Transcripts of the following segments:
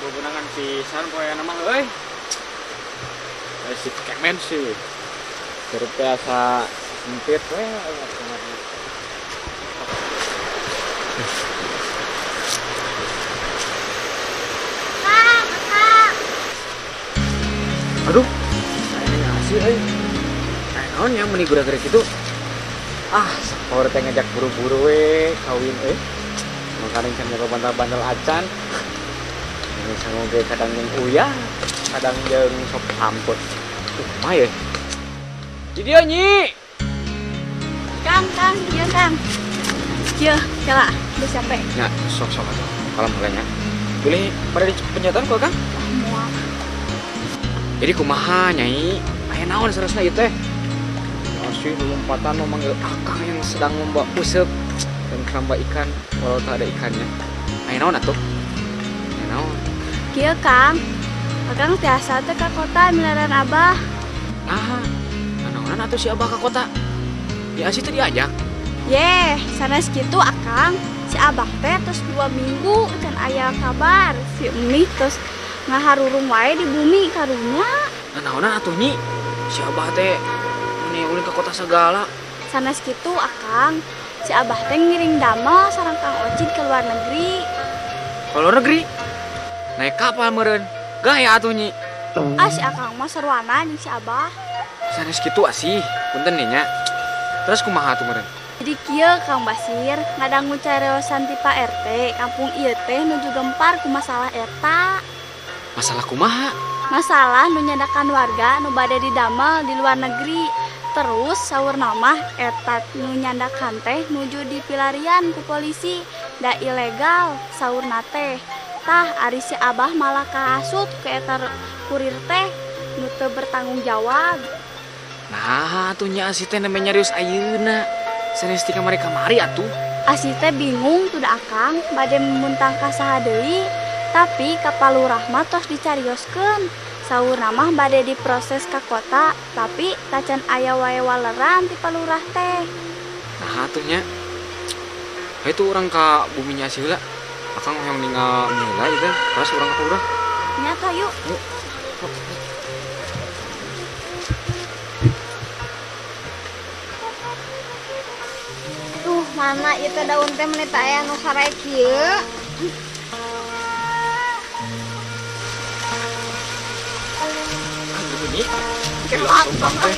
Kebenangan pisan poe nama euy. Si kemen sih. Terus biasa sempit we. Aduh, ini ngasih euy. Naon yang meni gura-gura gitu? Ah, saur teh ngajak buru-buru we kawin euy. Makanya can nyoba bantal-bantal acan. Ini sama gue kadang yang uyah, kadang yang sop hamput. Mah ya. Di dia nyi. Kang, iya Kang. Iya, kela, udah capek. Ya, sok-sok aja. Kalau mulainya. Pilih pada di penyataan kok, Kang? Mual. Jadi kumaha nyai? Aya naon sarasna ieu teh? Asih lompatan memanggil akang yang sedang membawa usep dan keramba ikan walau tak ada ikannya. Aya naon atuh? Aya naon? Kieu Kang. Akang tiasa teh ka kota milaran Abah. Nah, naonan atuh si Abah ka kota? Ya asih teh diajak. Yeh, sanes kitu Akang. Si Abah teh terus 2 minggu can aya kabar. Si Emi terus ngaharurung wae di bumi karunya. Naonan atuh nyi? Si Abah teh ini ulin ke kota segala. Sanes kitu Akang. Si Abah teh ngiring damel sareng Kang Ocin ke luar negeri. Ke luar negeri? Naik kapal meureun. Gaya atuh nyi. Ah si Akang mah seruana jeung si Abah. Sanes kitu asih. Punten nih nya. Terus kumaha atuh meureun? Jadi kieu Kang Basir, ngadangu careosan ti Pak RT, kampung ieu teh nuju gempar ku masalah eta. Masalah kumaha? Masalah nu nyandakan warga nu bade didamel di luar negeri. Terus saurna mah eta nu nyandakan teh nuju dipilarian ku polisi, da ilegal saurna teh. Tah ari si Abah malah kahasut ke eta kurir teh nu teu bertanggung jawab. Nah, atuh nya asih teh nemenya nyarios ayeuna. Sanes ti kamari atuh. Asih teh bingung tuh da Akang bade muntang ka saha deui, tapi ka Palurah mah tos dicarioskeun. Saurna mah bade diproses ka kota, tapi tacan aya wae waleran ti Palurah teh. Nah, atuh nya. Itu urang ka buminya asih heula. Akang hoyong ninggal mila ieu teh, terus urang ka urang. Nyata yuk. Yuk. Tuh mana itu daun teh menita aya nu sarae kieu. Bunyi. Kayak sumpah teh.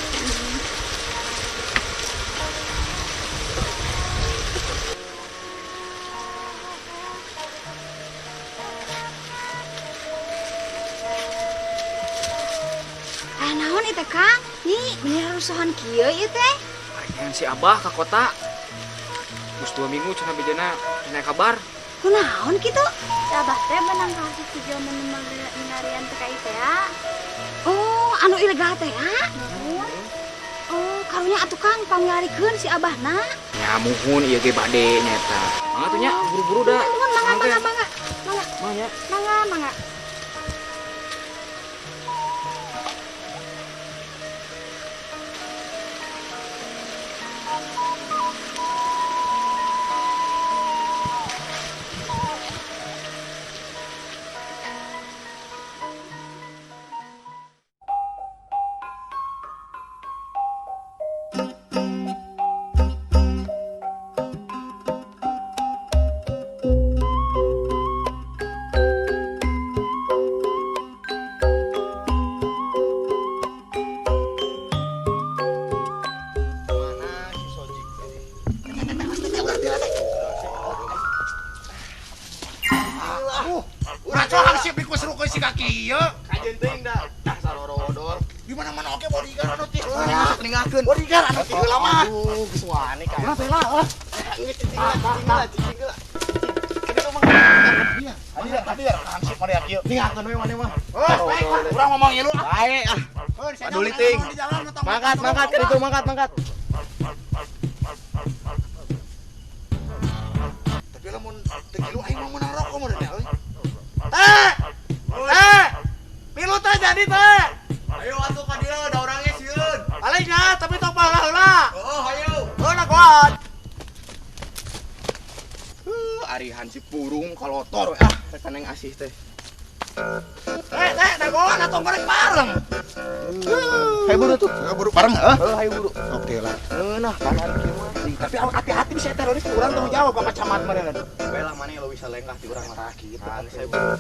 Naon itu Kang? Nih, bener rusuhan kieu ieu teh. Yang si Abah ke kota. Bus 2 minggu cenah bejana naik kabar. Kunaon kitu? Si Abah teh menang kasus 3 minarian TKI teh ya. Oh, anu ilegal teh ya? Oh, karunya atuh Kang pamilarikeun si Abahna. Ya muhun ieu ge bade nyata. Mangga tuh nya buru-buru dah. Nuhun, mangga. Mangga nya. Mangga. Si kaki ya kajen teuing da dasar odol di mana-mana oke bodyguard anu teh ninggalkeun bodyguard anu teh lama aduh geus wani ka ya teh lah geus cicing lah hadi hansip mari akieu ninggalkeun we maneh mah urang ngomong ieu bae ah paduli ting mangkat ka ditu mangkat tapi lamun teu kilu aing mah meunang rokok mah euy milu teh jadi teh. Ayo atuh ka dieu, da urang ge sieun. Alingna, tapi tong palah heula. Oh, hayu. Heula kuat. Ari hansip burung kalotor we ah, rekaneng asih teh. Nagoan atau goreng bareng. Hai buru tuh. Buru bareng, heeh. Hai buru. Oke lah. Nah, kanan kieu mah. Tapi hati-hati bisa teroris urang tanggung jawab ka camat meureun. Bela mana lo bisa lengkah di urang mah rakit. Saya buru.